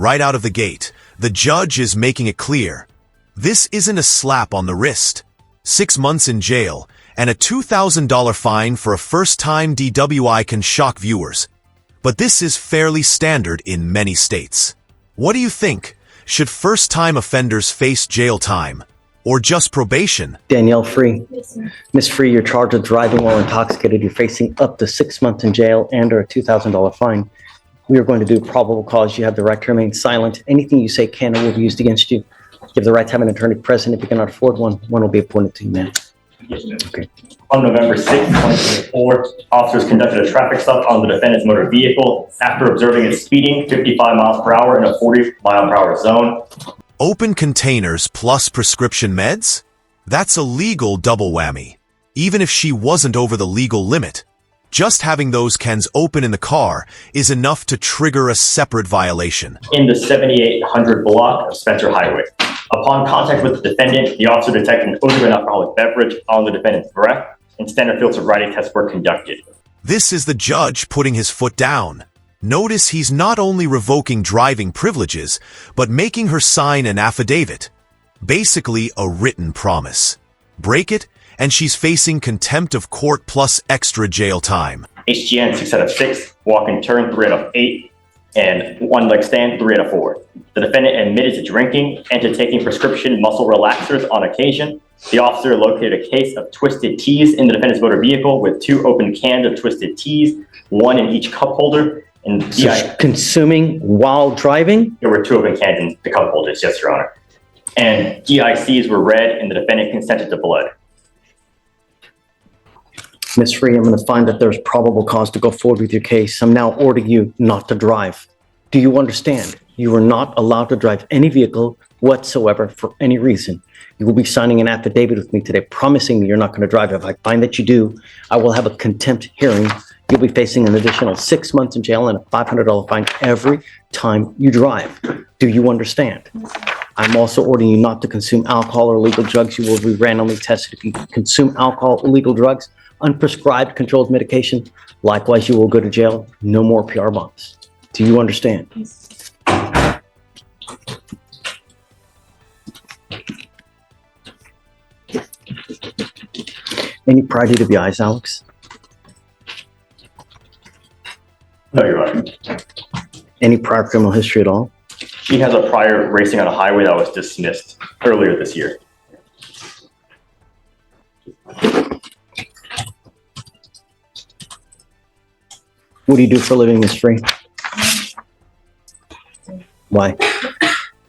Right out of the gate, the judge is making it clear. This isn't a slap on the wrist. 6 months in jail and a $2,000 fine for a first-time DWI can shock viewers. But this is fairly standard in many states. What do you think? Should first-time offenders face jail time? Or just probation? Danielle Free. Miss Free, you're charged with driving while intoxicated. You're facing up to 6 months in jail and or a $2,000 fine. We are going to do probable cause. You have the right to remain silent. Anything you say can or will be used against you. You have the right to have an attorney present. If you cannot afford one, one will be appointed to you, ma'am. Okay. On November 6, 2024, officers conducted a traffic stop on the defendant's motor vehicle after observing it speeding 55 miles per hour in a 40-mile-per-hour zone. Open containers plus prescription meds? That's a legal double whammy, even if she wasn't over the legal limit. Just having those cans open in the car is enough to trigger a separate violation. In the 7800 block of Spencer Highway. Upon contact with the defendant, the officer detected an odor of an alcoholic beverage on the defendant's breath, and standard field sobriety tests were conducted. This is the judge putting his foot down. Notice he's not only revoking driving privileges, but making her sign an affidavit. Basically a written promise. Break it, and she's facing contempt of court plus extra jail time. HGN 6 out of 6, walk and turn 3 out of 8, and one leg stand 3 out of 4. The defendant admitted to drinking and to taking prescription muscle relaxers on occasion. The officer located a case of twisted teas in the defendant's motor vehicle with 2 open cans of twisted teas, 1 in each cup holder. And So consuming while driving? There were 2 open cans in the cup holders, yes, Your Honor. And DICs were read and the defendant consented to blood. Ms. Free, I'm going to find that there's probable cause to go forward with your case. I'm now ordering you not to drive. Do you understand? You are not allowed to drive any vehicle whatsoever for any reason. You will be signing an affidavit with me today promising me you're not going to drive. If I find that you do, I will have a contempt hearing. You'll be facing an additional 6 months in jail and a $500 fine every time you drive. Do you understand? I'm also ordering you not to consume alcohol or illegal drugs. You will be randomly tested if you consume alcohol, illegal drugs, unprescribed controlled medication. Likewise, you will go to jail. No more PR bonds. Do you understand? Any prior DWIs, Alex? No, Your Honor. Any prior criminal history at all? She has a prior racing on a highway that was dismissed earlier this year. What do you do for a living, Ms. Free? Why?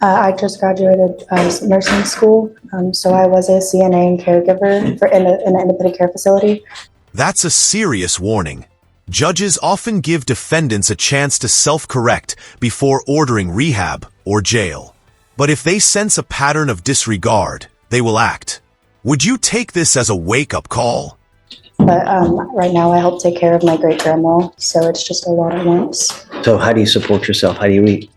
I just graduated nursing school, so I was a CNA and caregiver in an independent care facility. That's a serious warning. Judges often give defendants a chance to self-correct before ordering rehab or jail. But if they sense a pattern of disregard, they will act. Would you take this as a wake-up call? But right now I help take care of my great-grandma, so it's just a lot at once. So how do you support yourself? How do you eat?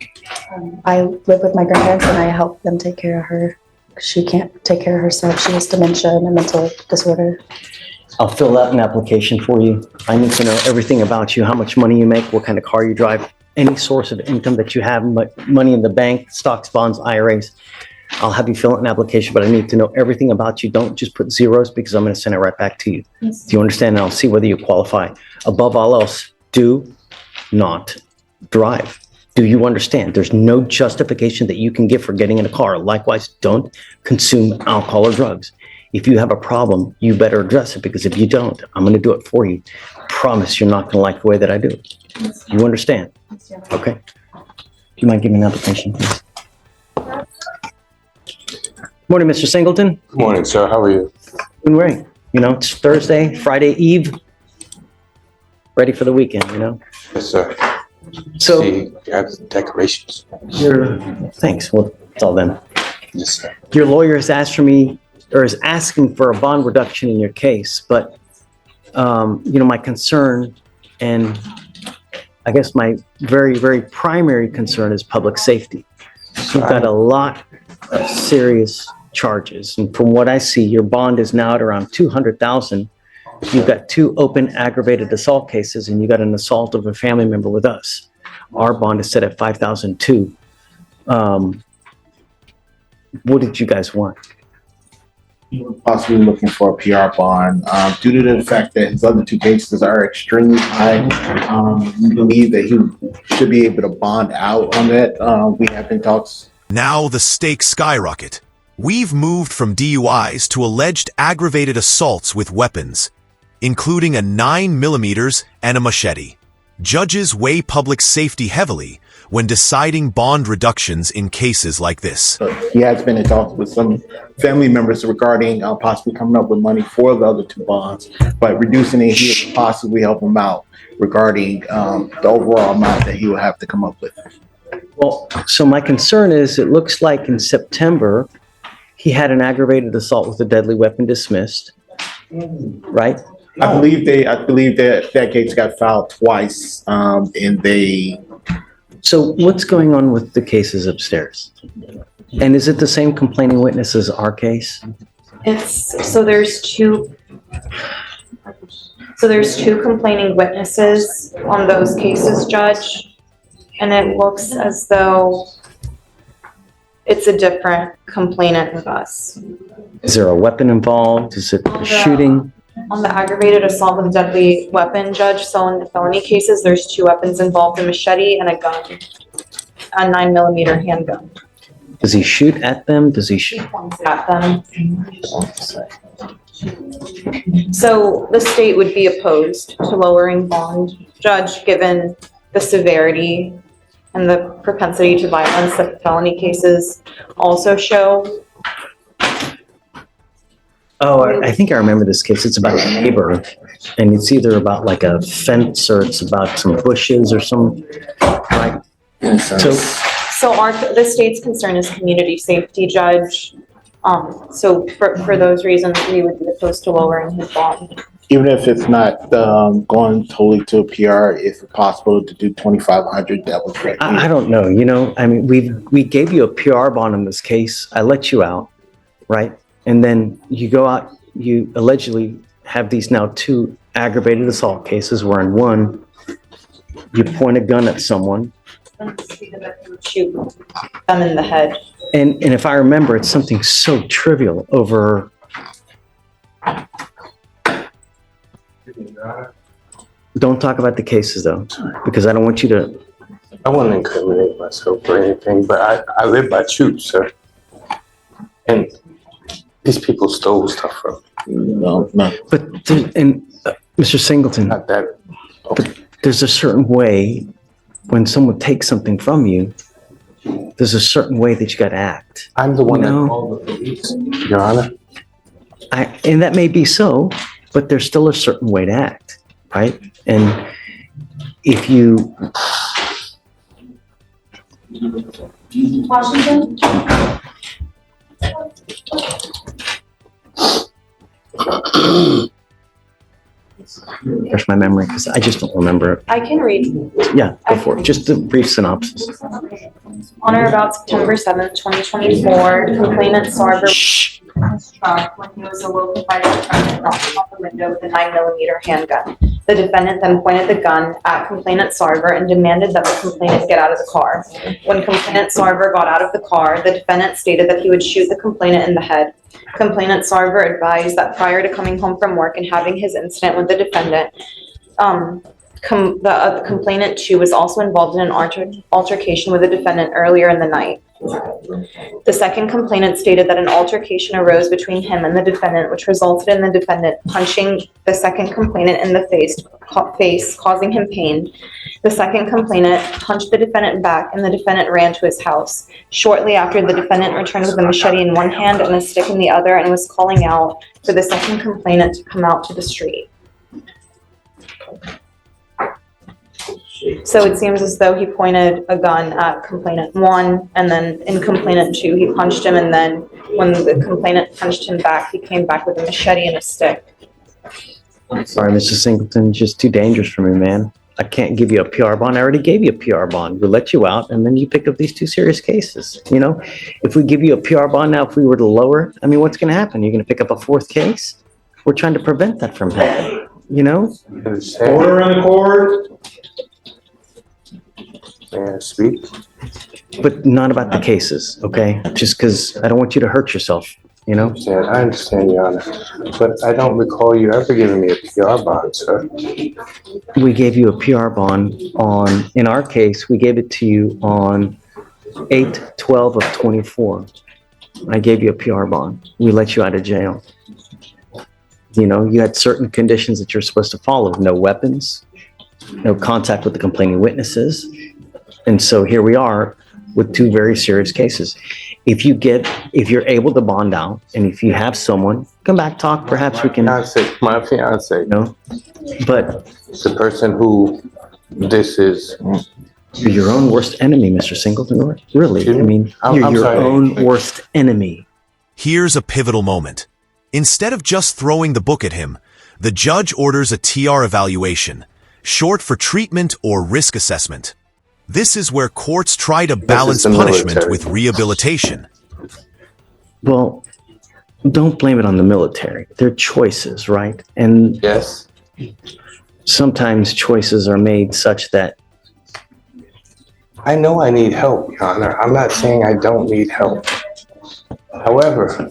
I live with my grandparents and I help them take care of her. She can't take care of herself. She has dementia and a mental disorder. I'll fill out an application for you. I need to know everything about you, how much money you make, what kind of car you drive, any source of income that you have, money in the bank, stocks, bonds, IRAs. I'll have you fill out an application, but I need to know everything about you. Don't just put zeros because I'm going to send it right back to you. Yes. Do you understand? And I'll see whether you qualify. Above all else, do not drive. Do you understand? There's no justification that you can give for getting in a car. Likewise, don't consume alcohol or drugs. If you have a problem, you better address it, because if you don't, I'm going to do it for you. Promise you're not going to like the way that I do it. Yes. You understand? Yes, yeah. Okay. Do you mind giving me an application, please? Morning, Mr. Singleton. Good morning, sir. How are you? Doing great. You know, it's Thursday, Friday Eve. Ready for the weekend, you know? Yes, sir. So, See, you have decorations. thanks. Well, it's all them. Yes, sir. Your lawyer has asked for me, or is asking for a bond reduction in your case, but, you know, my concern, and I guess my very, very primary concern, is public safety. You've got a lot of serious charges, and from what I see, your bond is now at around $200,000. You've got 2 open aggravated assault cases, and you got an assault of a family member with us. Our bond is set at $5,002. What did you guys want? Possibly looking for a PR bond. Due to the fact that his other two cases are extremely high, we believe that he should be able to bond out on that. We have been talks. Now the stakes skyrocket. We've moved from DUIs to alleged aggravated assaults with weapons, including a 9mm and a machete. Judges weigh public safety heavily when deciding bond reductions in cases like this. He has been in talks with some family members regarding possibly coming up with money for the other two bonds, but reducing it here would possibly help him out regarding the overall amount that he will have to come up with. Well, so my concern is it looks like in September, he had an aggravated assault with a deadly weapon dismissed, right? I believe that case got filed twice, and they. So what's going on with the cases upstairs? And is it the same complaining witness as our case? There's two complaining witnesses on those cases, Judge, and it looks as though it's a different complainant with us. Is there a weapon involved? Is it a shooting? On the aggravated assault with a deadly weapon, Judge, so in the felony cases, there's two weapons involved, a machete and a gun, a 9mm handgun. Does he shoot at them? Does he shoot At them. So the state would be opposed to lowering bond, Judge, given the severity and the propensity to violence that felony cases also show. Oh, I think I remember this case. It's about a neighbor, and it's either about like a fence or it's about some bushes or some, right? So the state's concern is community safety, Judge. So for those reasons, we would be opposed to lowering his bond. Even if it's not going totally to a PR, if possible to do 2,500, that would be. I don't know, I mean, we gave you a PR bond in this case. I let you out, right? And then you go out, you allegedly have these now two aggravated assault cases where in one, you point a gun at someone. Shoot them in the head. And if I remember, it's something so trivial over. Don't talk about the cases though, because I don't want you to. I want to incriminate myself or anything, but I live by truth, sir. And these people stole stuff from me. No. But Mr. Singleton, Not that. but there's a certain way when someone takes something from you. There's a certain way that you got to act. I'm the one that No. called the police, Your Honor. And that may be so, but there's still a certain way to act, right? And if you. Washington? Refresh my memory because I just don't remember it. I can read. Yeah, go for it. Just a brief synopsis. On or about September 7th, 2024, complainant Sarver his truck when he was awoken by the defendant knocking on the window with a 9mm handgun. The defendant then pointed the gun at complainant Sarver and demanded that the complainant get out of the car. When complainant Sarver got out of the car, the defendant stated that he would shoot the complainant in the head. Complainant Sarver advised that prior to coming home from work and having his incident with the defendant, the complainant too was also involved in an altercation with the defendant earlier in the night. The second complainant stated that an altercation arose between him and the defendant, which resulted in the defendant punching the second complainant in the face, causing him pain. The second complainant punched the defendant back, and the defendant ran to his house. Shortly after, the defendant returned with a machete in one hand and a stick in the other and was calling out for the second complainant to come out to the street. So it seems as though he pointed a gun at complainant one, and then in complainant two, he punched him, and then when the complainant punched him back, he came back with a machete and a stick. Sorry, Mr. Singleton, it's just too dangerous for me, man. I can't give you a PR bond. I already gave you a PR bond. We let you out, and then you pick up these two serious cases. If we give you a PR bond now, if we were to lower it, I mean, what's going to happen? You're going to pick up a fourth case? We're trying to prevent that from happening, You understand? Order in the court. May I speak? But not about the cases, okay? Just because I don't want you to hurt yourself, you know? I understand, Your Honor, but I don't recall you ever giving me a PR bond, sir. We gave you a PR bond on, in our case, we gave it to you on 8/12 of 24. I gave you a PR bond. We let you out of jail. You know, you had certain conditions that you're supposed to follow. No weapons, no contact with the complaining witnesses. And so here we are with two very serious cases. If you're able to bond out, and if you have someone, come back, talk, perhaps we can, My fiance, you know, but the person who this is. you're your own worst enemy, Mr. Singleton. Really, I mean, I'm you're your sorry. own worst enemy. Here's a pivotal moment. Instead of just throwing the book at him, the judge orders a TR evaluation, short for treatment or risk assessment. This is where courts try to balance the punishment military. with rehabilitation. Well, don't blame it on the military. They're choices, right? And Yes. sometimes choices are made such that, I know I need help, Your Honor. I'm not saying I don't need help. However,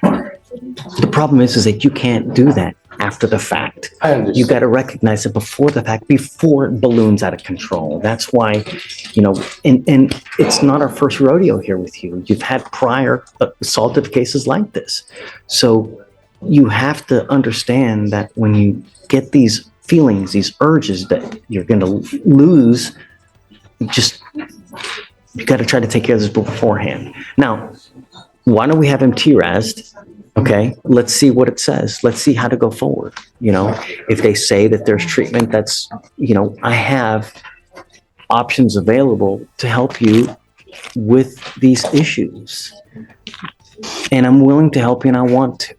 the problem is that you can't do that after the fact. I You understand. got to recognize it before the fact, before it balloons out of control. That's why, you know, and it's not our first rodeo here with you. You've had prior assaultive cases like this. So you have to understand that when you get these feelings, these urges that you're going to lose, you got to try to take care of this beforehand. Now, why don't we have him TRAS'd? Okay, let's see what it says. Let's see how to go forward. You know, if they say that there's treatment, that's, you know, I have options available to help you with these issues. And I'm willing to help you and I want to.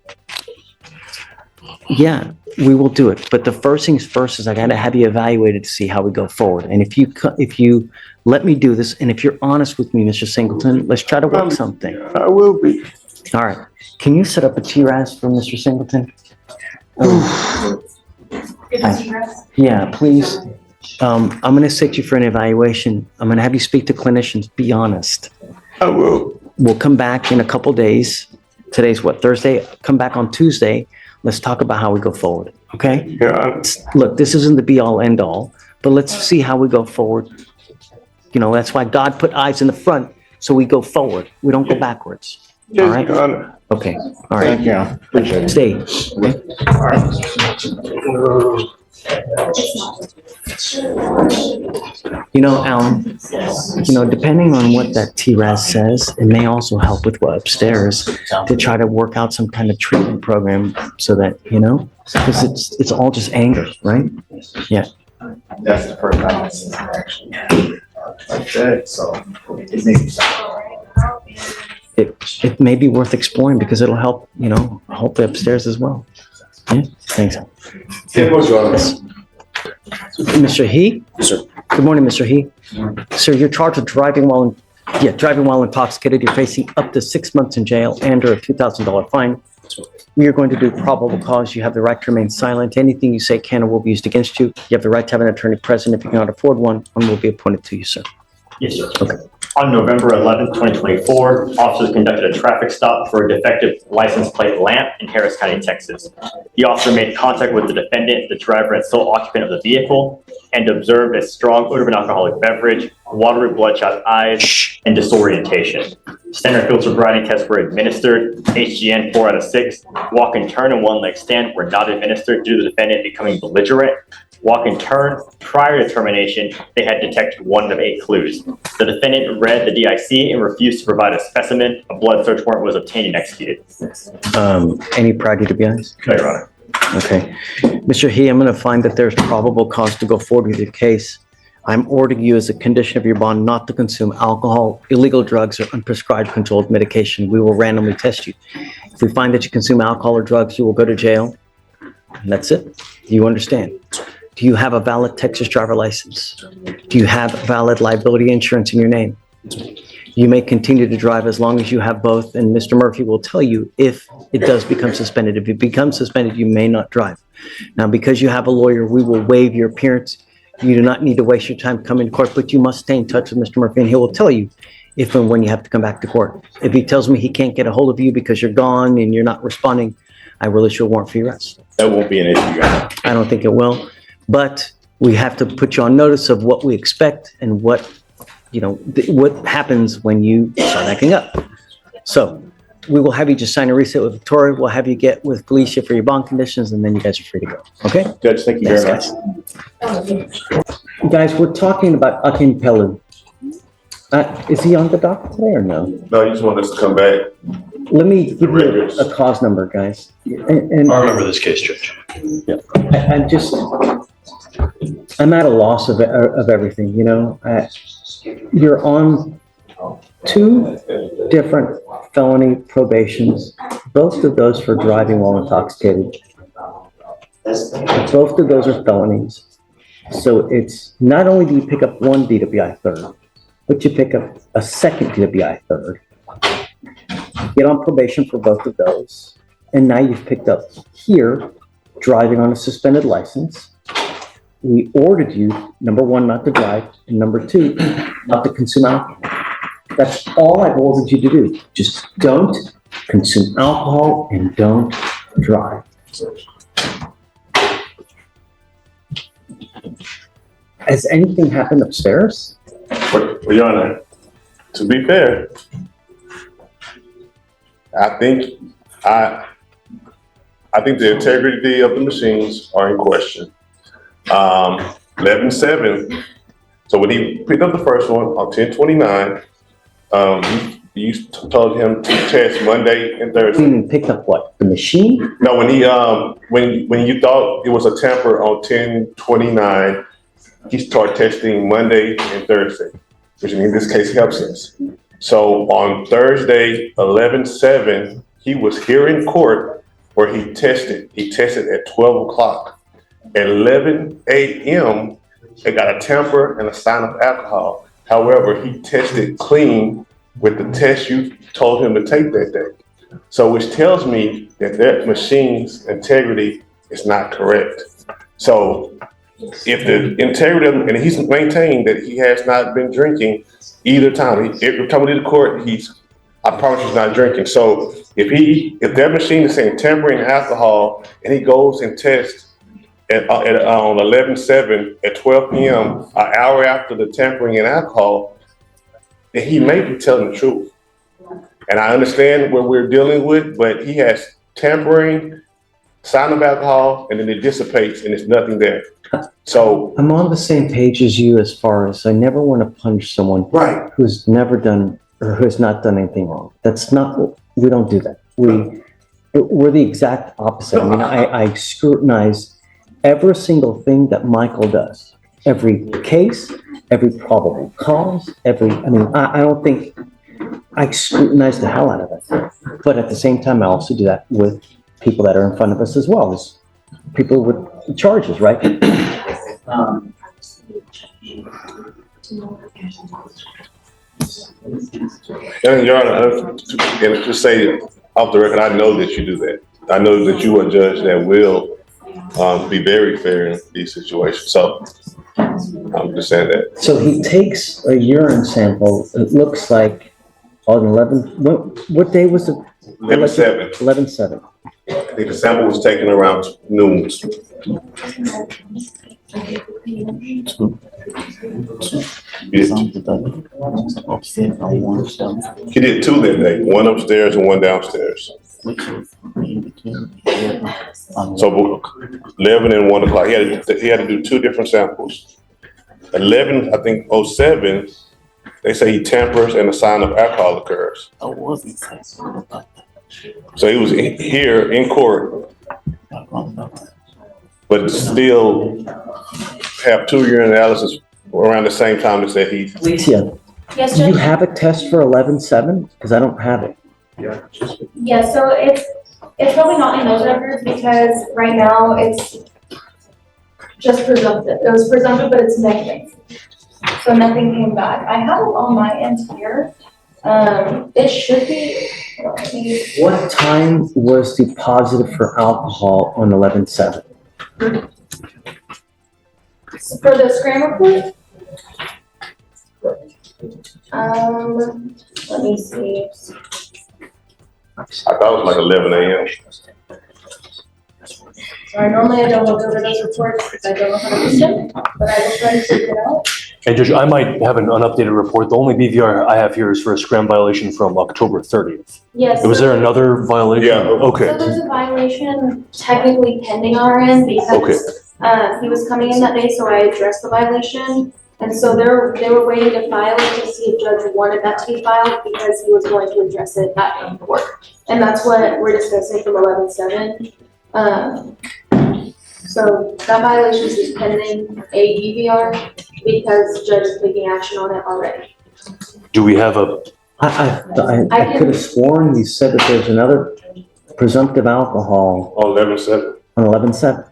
Yeah, we will do it. But the first things first is I got to have you evaluated to see how we go forward. And if you let me do this, and if you're honest with me, Mr. Singleton, let's try to work something. I will be. All right. Can you set up a TRAS for Mr. Singleton? Yeah, please. I'm going to set you for an evaluation. I'm going to have you speak to clinicians. Be honest. I will. We'll come back in a couple days. Today's what, Thursday? Come back on Tuesday. Let's talk about how we go forward. Okay? Yeah. Look, this isn't the be all end all, but let's see how we go forward. You know, that's why God put eyes in the front, so we go forward. We don't go backwards. All right? Your Honor. Okay. All right. Thank you. Appreciate it. Stay. Okay? You know, Alan, you know, depending on what that TRAS says, it may also help with what upstairs to try to work out some kind of treatment program so that, you know, because it's all just anger, right? Yeah. That's the first time I've seen it actually. Like that, so it makes It may be worth exploring because it'll help, you know, hopefully upstairs as well. Yeah, thanks. Yes. Mr. He? Yes, sir. Good morning, Mr. He. Sir, you're charged with driving while intoxicated. You're facing up to 6 months in jail and or a $2,000 fine. We are going to do probable cause. You have the right to remain silent. Anything you say can or will be used against you. You have the right to have an attorney present. If you cannot afford one will be appointed to you, sir. Yes, sir. Okay. On November 11th, 2024, officers conducted a traffic stop for a defective license plate lamp in Harris County, Texas. The officer made contact with the defendant, the driver and sole occupant of the vehicle, and observed a strong odor of an alcoholic beverage, watery bloodshot eyes, and disorientation. Standard field sobriety tests were administered. HGN 4 out of 6. Walk and turn and one leg stand were not administered due to the defendant becoming belligerent. Walk and turn, prior to termination, they had detected 1 of 8 clues. The defendant read the DIC and refused to provide a specimen. A blood search warrant was obtained and executed. Any prior DWIs? No, Your Honor. Okay. Mr. He, I'm going to find that there's probable cause to go forward with your case. I'm ordering you as a condition of your bond not to consume alcohol, illegal drugs, or unprescribed controlled medication. We will randomly test you. If we find that you consume alcohol or drugs, you will go to jail. And that's it. Do you understand? Do you have a valid Texas driver license? Do you have valid liability insurance in your name? You may continue to drive as long as you have both, and Mr. Murphy will tell you if it does become suspended. If it becomes suspended, you may not drive. Now, because you have a lawyer, we will waive your appearance. You do not need to waste your time coming to court, but you must stay in touch with Mr. Murphy, and he will tell you if and when you have to come back to court. If he tells me he can't get a hold of you because you're gone and you're not responding, I will issue a warrant for your arrest. That won't be an issue, Your Honor. I don't think it will, but we have to put you on notice of what we expect and what, what happens when you start acting up. So we will have you just sign a receipt with Victoria. We'll have you get with Felicia for your bond conditions, and then you guys are free to go. Okay? Judge, thank you very much. Guys, we're talking about Akin Pelu. Is he on the docket today or no? No, you just want us to come back. Let me give you a cause number, guys. And I remember this case, Judge. I'm at a loss of everything, You're on 2 different felony probations, both of those for driving while intoxicated. Both of those are felonies. So it's not only do you pick up 1 DWI third, but you pick up a second DWI third. Get on probation for both of those. And now you've picked up here, driving on a suspended license. We ordered you, number 1, not to drive, and number 2, not to consume alcohol. That's all I've ordered you to do. Just don't consume alcohol and don't drive. Has anything happened upstairs? Well, Your Honor, to be fair, I think the integrity of the machines are in question. 11/7. So when he picked up the first one on 10/29, you told him to test Monday and Thursday. You picked up what? The machine? No, when he when you thought it was a tamper on 10/29, he started testing Monday and Thursday, which in this case helps us. So on Thursday, 11/7, he was here in court where he tested. He tested at 12 o'clock. At 11 a.m., they got a tamper and a sign of alcohol. However, he tested clean with the test you told him to take that day. So which tells me that that machine's integrity is not correct. So if the integrity of, and he's maintained that he has not been drinking either time. Every time we did the court, I promise he's not drinking. So if that machine is saying tampering alcohol and he goes and tests on 11/7 at 12 p.m., an hour after the tampering in alcohol, then he may be telling the truth. And I understand what we're dealing with, but he has tampering, sign of alcohol, and then it dissipates and there's nothing there. So I'm on the same page as you as far as I never want to punish someone who's never done or who has not done anything wrong. That's not, we don't do that. We're the exact opposite. I mean, I scrutinize every single thing that Michael does. Every case, every probable cause, I don't think, I scrutinize the hell out of it. But at the same time, I also do that with people that are in front of us as well as people with charges, right? And Your Honor, and to say off the record, I know that you do that. I know that you are a judge that will be very fair in these situations. So I'm just saying that. So he takes a urine sample. It looks like on 11. What day was it? 11/7. 11/7. I think the sample was taken around noon. He did 2 that day, 1 upstairs and 1 downstairs. So 11 and 1 o'clock. He had to do 2 different samples. 11, I think 07, they say he tampers and a sign of alcohol occurs. So he was here in court, but still have 2 urine analysis around the same time as that he. Alicia, Yes, do you Judge? have a test for 11/7? Because I don't have it. Yeah, so it's probably not in those records because right now it's just presumptive. It was presumptive, but it's negative. So nothing came back. I have it on my end here. It should be, What time was the positive for alcohol on 11/7? For the scram report? Let me see. I thought it was like 11 a.m. Sorry, normally I don't look over those reports because I don't know how to use them, but I will try to take it out. Hey, Judge, I might have an unupdated report. The only BVR I have here is for a scram violation from October 30th. Yes. Was there another violation? Yeah. So Okay, there's a violation technically pending on our end because he was coming in that day, so I addressed the violation. And so they were waiting to file it to see if judge wanted that to be filed because he was going to address it that day in court. And that's what we're discussing from 11-7. So that violation is pending a DVR because judge is taking action on it already. do we have a, I could have sworn you said that there's another presumptive alcohol On 11/7. on 11/7.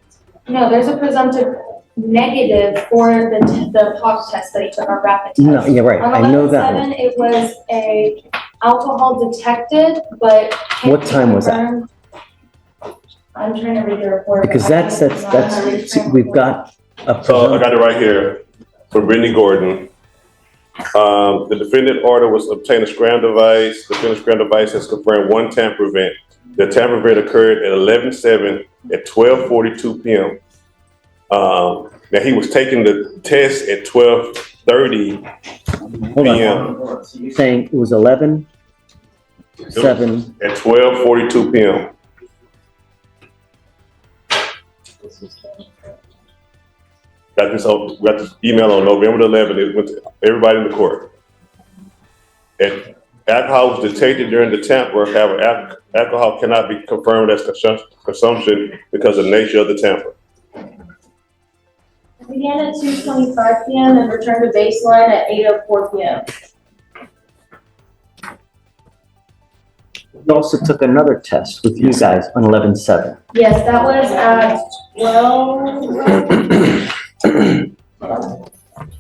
No, there's a presumptive negative for the POC test that he took, our rapid test. No, yeah, right, On I know that one. 11/7, it was a alcohol detected, but. What time was that? confirmed. I'm trying to read the report. Because that's, we've got a. So I got it right here from Brittany Gordon. The defendant order was obtain a scram device. The defendant's scram device has confirmed one tamper event. The tamper event occurred at 11/7 at 12:42 p.m. Now he was taking the test at 12:30 Hold p.m. on, saying it was 11/7. At 12:42 p.m. Got this email on November 11th. It went to everybody in the court. And alcohol was detected during the tamper. However, alcohol cannot be confirmed as consumption because of the nature of the tamper. It began at 2:25 p.m. and returned to baseline at 8:04 p.m. We also took another test with you guys on 11/7. Yes, that was at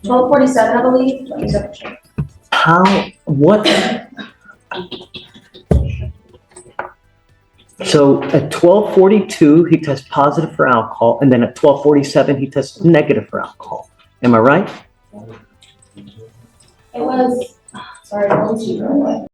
12:47, I believe. Let me double check. What? So at 12:42, he tests positive for alcohol, and then at 12:47, he tests negative for alcohol. Am I right? It was, sorry, 1, 2,